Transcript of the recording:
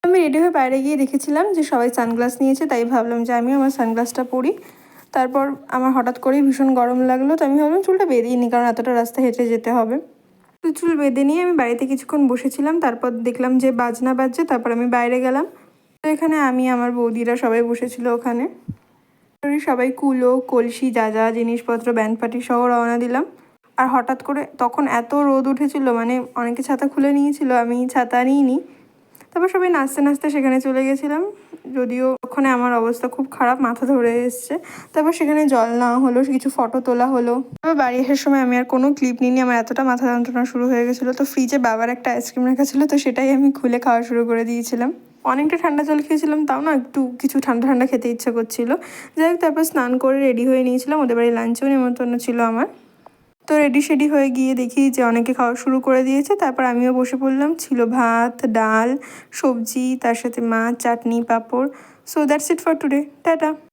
আমি রেডি হয়ে বাইরে গিয়ে দেখেছিলাম যে সবাই সানগ্লাস নিয়েছে, তাই ভাবলাম যে আমিও আমার সানগ্লাসটা পরি। তারপর আমার হঠাৎ করেই ভীষণ গরম লাগলো, তো আমি ভাবলাম চুলটা বেঁধেই নিই, কারণ এতটা রাস্তা হেঁটে যেতে হবে। তো চুল বেঁধে নিয়ে আমি বাড়িতে কিছুক্ষণ বসেছিলাম, তারপর দেখলাম যে বাজনা বাজছে, তারপর আমি বাইরে গেলাম। তো এখানে আমি, আমার বৌদিরা সবাই বসেছিল ওখানে। সবাই কুলো, কলসি, যা যা জিনিসপত্র, ব্যান্ডপাটি সহ রওনা দিলাম। আর হঠাৎ করে তখন এত রোদ উঠেছিল, মানে অনেকে ছাতা খুলে নিয়েছিল, আমি ছাতা নিইনি। তারপর সবাই নাচতে নাচতে সেখানে চলে গেছিলাম, যদিও ওখানে আমার অবস্থা খুব খারাপ, মাথা ধরে এসছে। তারপর সেখানে জল নেওয়া হলো, কিছু ফটো তোলা হলো। তারপর বাড়ি আসার সময় আমি আর কোনো ক্লিপ নিইনি, আমার এতটা মাথা যন্ত্রণা শুরু হয়ে গেছিলো। তো ফ্রিজে বাবার একটা আইসক্রিম রাখা ছিল, তো সেটাই আমি খুলে খাওয়া শুরু করে দিয়েছিলাম। অনেকটা ঠান্ডা জল খেয়েছিলাম, তাও না একটু কিছু ঠান্ডা ঠান্ডা খেতে ইচ্ছা করছিল। যাই হোক, তারপর স্নান করে রেডি হয়ে নিয়েছিলাম, ওদের বাড়ি লাঞ্চেও নেমন্তন্ন ছিল আমার। তো রেডি শেডি হয়ে গিয়ে দেখি যে অনেকে খাওয়া শুরু করে দিয়েছে, তারপর আমিও বসে পড়লাম। ছিল ভাত, ডাল, সবজি, তার সাথে মাছ, চাটনি, পাঁপড়। So that's it for today, tata.